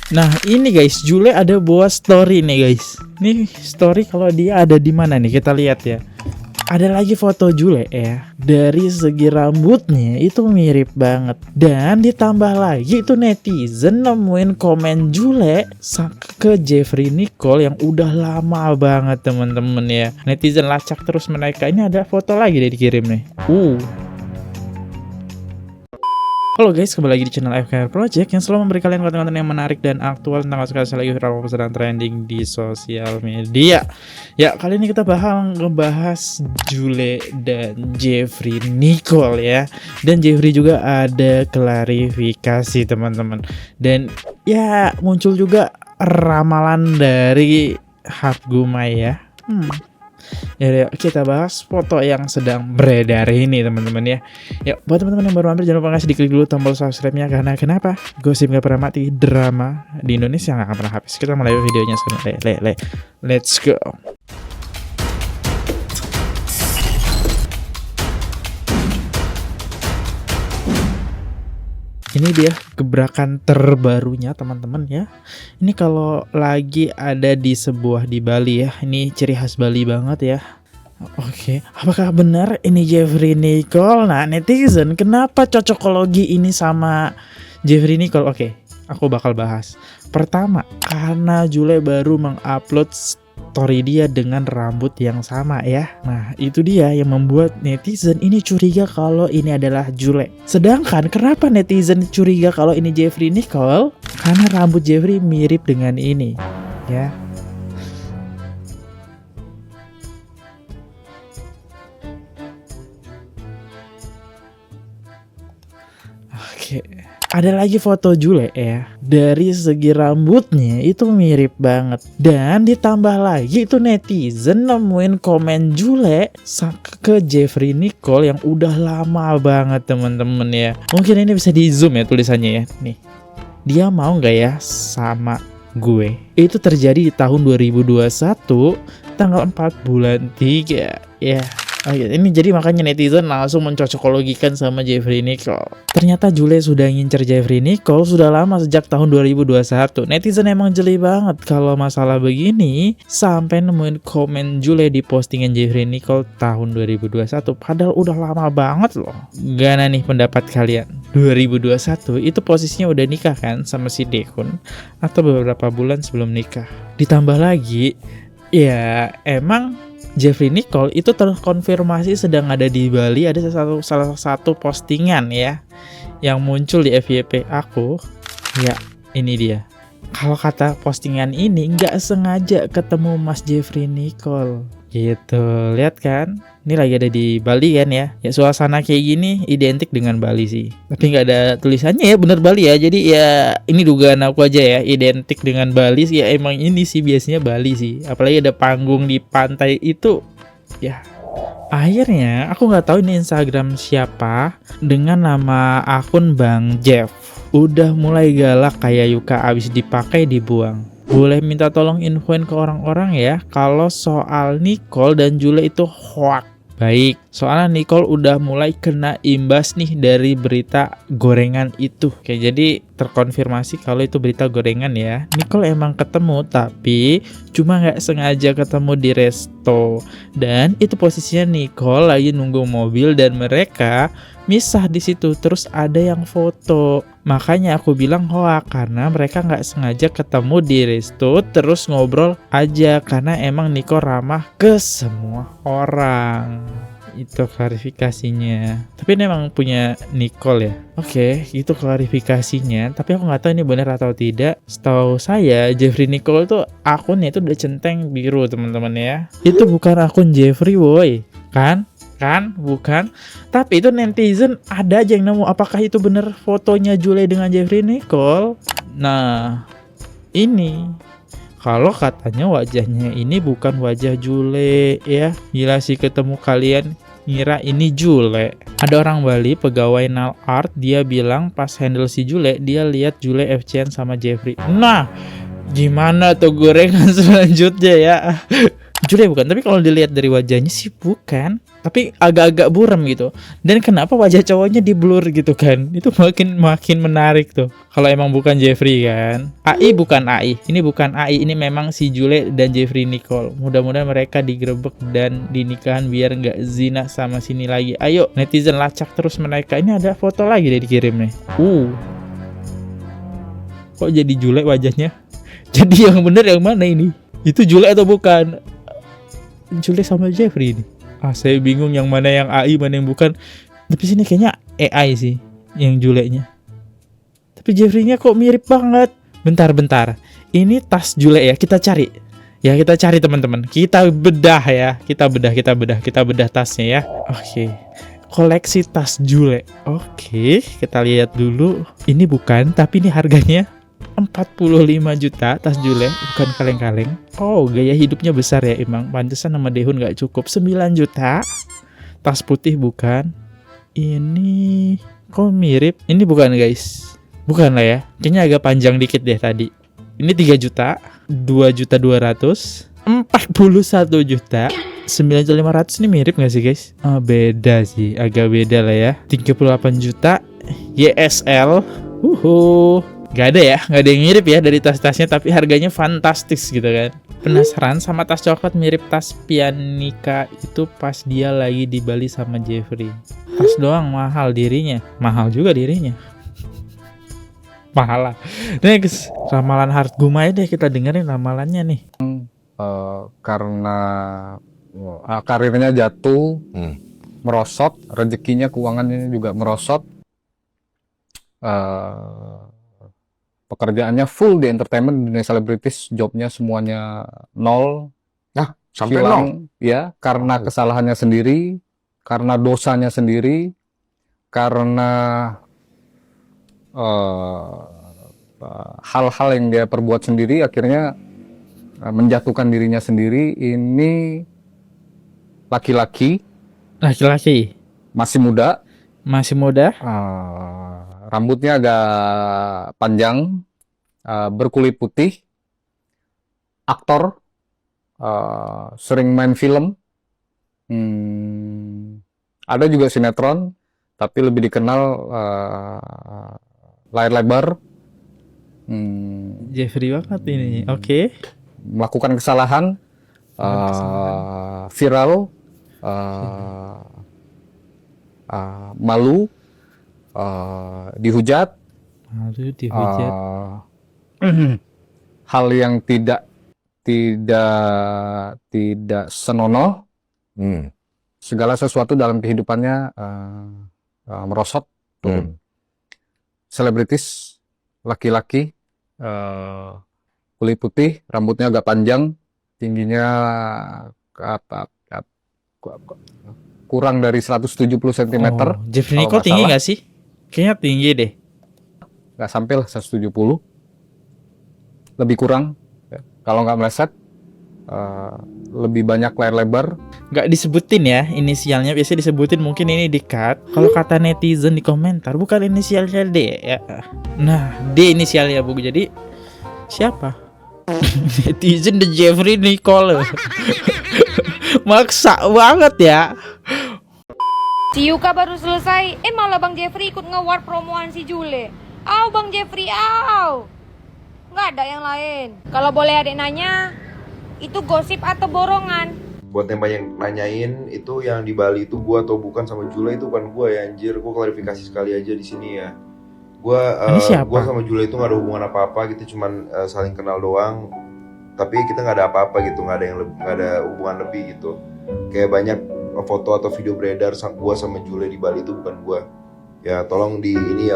Nah ini guys, Jule ada buat story nih guys. Nih story kalau dia ada di mana nih, kita lihat ya. Ada lagi foto Jule ya. Dari segi rambutnya itu mirip banget. Dan ditambah lagi itu netizen nemuin komen Jule ke Jeffrey Nicole yang udah lama banget temen-temen ya. Netizen lacak terus mereka. Ini ada foto lagi deh dikirim nih. Halo guys, kembali lagi di channel FKR Project yang selalu memberi kalian konten-konten yang menarik dan aktual tentang kasus-kasus lagi viral sedang trending di sosial media. Ya, kali ini kita bakal ngebahas Jule dan Jeffrey Nicole ya. Dan Jeffrey juga ada klarifikasi teman-teman. Dan ya muncul juga ramalan dari Hatgumai ya. Ya, kita bahas foto yang sedang beredar ini teman-teman ya. Ya, buat teman-teman yang baru mampir jangan lupa kasih diklik dulu tombol subscribe-nya karena kenapa? Gosip gak pernah mati, drama di Indonesia gak akan pernah habis. Kita mulai videonya sekarang. Let's go. Ini dia gebrakan terbarunya teman-teman ya. Ini kalau lagi ada di Bali ya. Ini ciri khas Bali banget ya. Oke, apakah benar ini Jeffrey Nicole? Nah, netizen, kenapa cocokologi ini sama Jeffrey Nicole? Oke, aku bakal bahas. Pertama, karena Jule baru mengupload story dia dengan rambut yang sama ya. Nah, itu dia yang membuat netizen ini curiga kalau ini adalah Jule. Sedangkan kenapa netizen curiga kalau ini Jeffrey Nicole? Karena rambut Jeffrey mirip dengan ini ya. Oke, ada lagi foto Jule ya. Dari segi rambutnya itu mirip banget. Dan ditambah lagi itu netizen nemuin komen Jule ke Jeffrey Nicole yang udah lama banget temen-temen ya. Mungkin ini bisa di zoom ya tulisannya ya. Nih, dia mau nggak ya sama gue? Itu terjadi di tahun 2021 tanggal 4 bulan 3 ya. Ini jadi makanya netizen langsung mencocokologikan sama Jeffrey Nicole. Ternyata Jule sudah ngincer Jeffrey Nicole sudah lama sejak tahun 2021. Netizen emang jeli banget kalau masalah begini sampai nemuin komen Jule di postingan Jeffrey Nicole tahun 2021. Padahal udah lama banget loh. Gana nih pendapat kalian? 2021 itu posisinya udah nikah kan sama si Daehoon atau beberapa bulan sebelum nikah. Ditambah lagi ya emang Jeffrey Nicole itu terkonfirmasi sedang ada di Bali. Ada salah satu postingan ya yang muncul di FYP aku. Ya, ini dia. Kalau kata postingan ini nggak sengaja ketemu Mas Jeffrey Nicole. Gitu, lihat kan? Ini lagi ada di Bali kan ya. Ya suasana kayak gini identik dengan Bali sih. Tapi nggak ada tulisannya ya bener Bali ya. Jadi ya ini dugaan aku aja ya, identik dengan Bali sih. Ya emang ini sih biasanya Bali sih. Apalagi ada panggung di pantai itu. Ya akhirnya aku nggak tahu ini Instagram siapa dengan nama akun Bang Jeff. Udah mulai galak kayak Yuka abis dipakai dibuang. Boleh minta tolong infoin ke orang-orang ya kalau soal Nicole dan Jule itu hoax. Baik, soalnya Nicole udah mulai kena imbas nih dari berita gorengan itu. Oke, jadi terkonfirmasi kalau itu berita gorengan ya. Nicole emang ketemu tapi cuma nggak sengaja ketemu di resto. Dan itu posisinya Nicole lagi nunggu mobil dan mereka misah di situ. Terus ada yang foto. Makanya aku bilang hoax karena mereka nggak sengaja ketemu di resto terus ngobrol aja karena emang Nicole ramah ke semua orang. Itu klarifikasinya. Tapi ini emang punya Nicole ya. Oke, itu klarifikasinya. Tapi aku nggak tahu ini benar atau tidak. Setahu saya Jeffrey Nicole tuh akunnya itu udah centeng biru teman-teman ya. Itu bukan akun Jeffrey woy. Kan bukan, tapi itu netizen ada aja yang nemu apakah itu bener fotonya Jule dengan Jeffrey Nicole. Nah ini kalau katanya wajahnya ini bukan wajah Jule ya. Gila sih ketemu kalian ngira ini Jule. Ada orang Bali pegawai nail art, dia bilang pas handle si Jule dia lihat Jule FC-an sama Jeffrey. Nah gimana tuh gorengan selanjutnya ya. Jule bukan, tapi kalau dilihat dari wajahnya sih bukan. Tapi agak-agak buram gitu. Dan kenapa wajah cowoknya di blur gitu kan? Itu makin menarik tuh. Kalau emang bukan Jeffrey kan. AI bukan AI. Ini bukan AI, ini memang si Jule dan Jeffrey Nicole. Mudah-mudahan mereka digerebek dan dinikahan biar nggak zina sama sini lagi. Ayo netizen lacak terus mereka. Ini ada foto lagi deh dikirim nih. Kok jadi Jule wajahnya? Jadi yang bener yang mana ini? Itu Jule atau bukan? Jule sama Jeffrey ini. Saya bingung yang mana yang AI, mana yang bukan. Tapi sini kayaknya AI sih yang Jule-nya. Tapi Jeffrey-nya kok mirip banget. Bentar. Ini tas Jule ya, kita cari. Ya, kita cari teman-teman. Kita bedah ya. Kita bedah tasnya ya. Oke. Koleksi tas Jule. Oke, kita lihat dulu. Ini bukan, tapi ini harganya 45 juta tas Jule, bukan kaleng-kaleng. Oh, gaya hidupnya besar ya emang. Pantesan nama Dehun gak cukup. 9 juta. Tas putih bukan. Ini kok mirip? Ini bukan guys. Bukan lah ya. Kayaknya agak panjang dikit deh tadi. Ini 3 juta. 2.200.000. 41 juta. 9.500 ini mirip gak sih guys? Beda sih. Agak beda lah ya. 38 juta. YSL. Gak ada yang mirip ya dari tas-tasnya, tapi harganya fantastis gitu kan. Penasaran sama tas coklat mirip tas Pianika itu pas dia lagi di Bali sama Jeffrey. Tas doang mahal dirinya. Mahal juga dirinya. Mahal lah. Next, ramalan Heart Gumai deh, kita dengerin ramalannya nih. Karena karirnya jatuh, merosot, rezekinya, keuangannya juga merosot. Pekerjaannya full di entertainment, dunia selebritis, jobnya semuanya nol. Sampai hilang, ya, karena kesalahannya sendiri, karena dosanya sendiri, karena hal-hal yang dia perbuat sendiri, akhirnya menjatuhkan dirinya sendiri. Ini laki-laki, masih muda, rambutnya agak panjang, berkulit putih, aktor, sering main film, ada juga sinetron, tapi lebih dikenal layar lebar. Jeffrey banget ini. Oke. Melakukan kesalahan, viral, malu, dihujat, hal yang tidak senonoh, segala sesuatu dalam kehidupannya merosot. Selebritis, laki-laki, kulit putih, rambutnya agak panjang, tingginya kurang dari 170 cm. Jeffrey Nicole tinggi nggak sih? Kayaknya tinggi deh. Nggak sampai lah 170. Lebih kurang. Ya. Kalau nggak meleset, lebih banyak layar lebar. Nggak disebutin ya inisialnya. Biasanya disebutin, mungkin ini di-cut. Kalau kata netizen di komentar, bukan inisialnya D ya. Nah, D inisialnya Bu. Jadi siapa? Netizen The Jeffrey Nicole. Maksa banget ya. Si Yuka baru selesai, malah Bang Jeffrey ikut nge-war promoan si Jule. Bang Jeffrey, nggak ada yang lain. Kalau boleh adik nanya, itu gosip atau borongan? Buat yang banyak nanyain itu yang di Bali itu gua atau bukan sama Jule, itu bukan gua ya anjir. Gua klarifikasi sekali aja di sini ya. Gua sama Jule itu nggak ada hubungan apa-apa gitu, cuman saling kenal doang. Tapi kita nggak ada apa-apa gitu, nggak ada hubungan lebih gitu. Kayak banyak foto atau video beredar gua sama Jule di Bali itu bukan gua. Ya tolong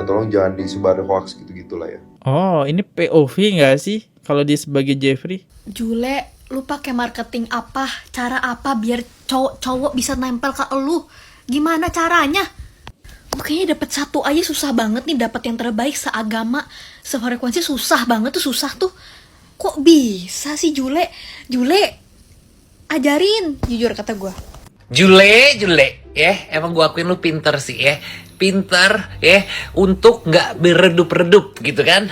tolong jangan disebar hoax gitu-gitulah ya. Oh, ini POV nggak sih kalau dia sebagai Jeffrey? Jule, lu pakai marketing apa? Cara apa biar cowok bisa nempel ke elu? Gimana caranya? Kayaknya dapet satu aja susah banget nih, dapet yang terbaik seagama, sefrekuensi susah banget tuh, susah tuh. Kok bisa sih Jule? Jule, ajarin, jujur kata gue. Jule, ya, emang gue akuin lu pinter sih ya. Pinter ya, untuk gak beredup-redup gitu kan.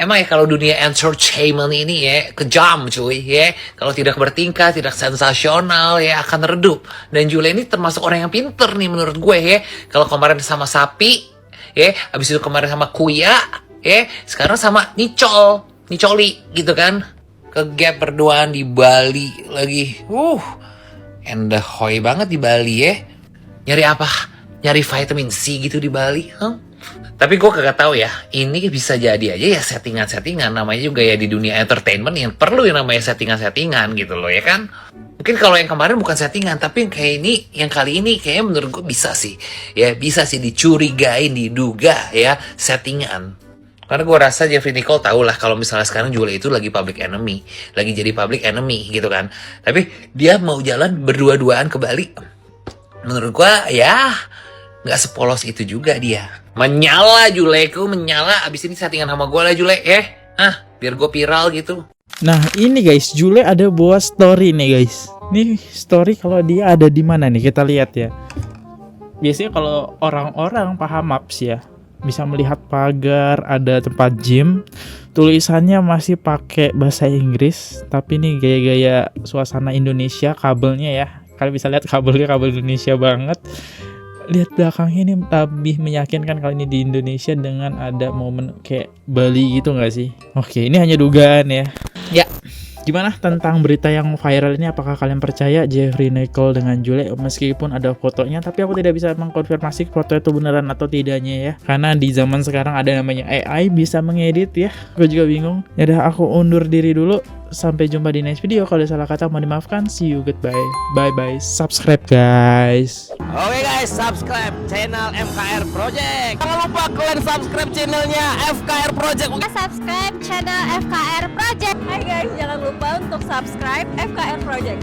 Emang ya kalau dunia entertainment ini ya kejam cuy ya. Kalau tidak bertingkah, tidak sensasional ya akan redup. Dan Jule ini termasuk orang yang pinter nih menurut gue ya. Kalau kemarin sama Sapi ya, abis itu kemarin sama Kuya ya, sekarang sama Nicoli gitu kan. Ke gap berduaan di Bali lagi. Endahoy banget di Bali ya. Nyari apa? Nyari vitamin C gitu di Bali, Tapi gue kagak tahu ya, ini bisa jadi aja ya settingan-settingan. Namanya juga ya di dunia entertainment yang perlu yang namanya settingan-settingan gitu loh ya kan. Mungkin kalau yang kemarin bukan settingan, tapi yang kali ini kayaknya menurut gue bisa sih. Ya bisa sih dicurigain, diduga ya settingan. Karena gue rasa Jeffrey Nicole tahu lah kalau misalnya sekarang Jule itu lagi public enemy. Lagi jadi public enemy gitu kan. Tapi dia mau jalan berdua-duaan ke Bali. Menurut gue ya nggak sepolos itu juga dia. Menyala Juleku, menyala. Abis ini settingan sama gue lah Jule. Biar gue viral gitu. Nah ini guys, Jule ada buat story nih guys. Nih story kalau dia ada di mana nih, kita lihat ya. Biasanya kalau orang-orang paham maps ya, bisa melihat pagar, ada tempat gym. Tulisannya masih pakai bahasa Inggris, tapi nih gaya-gaya suasana Indonesia, kabelnya ya. Kalian bisa lihat kabelnya kabel Indonesia banget. Lihat belakangnya ini lebih meyakinkan kali ini di Indonesia dengan ada momen kayak Bali gitu nggak sih? Oke, ini hanya dugaan ya. Ya, gimana tentang berita yang viral ini? Apakah kalian percaya Jeffrey Nicole dengan Jule? Meskipun ada fotonya, tapi aku tidak bisa mengkonfirmasi foto itu beneran atau tidaknya ya. Karena di zaman sekarang ada namanya AI bisa mengedit ya. Aku juga bingung. Yaudah, aku undur diri dulu. Sampai jumpa di next video. Kalau ada salah kata mohon dimaafkan. See you, goodbye. Bye-bye. Subscribe guys. Oke guys, subscribe channel FKR Project. Jangan lupa kalian subscribe channelnya FKR Project. Subscribe channel FKR Project. Hai guys, jangan lupa untuk subscribe FKR Project.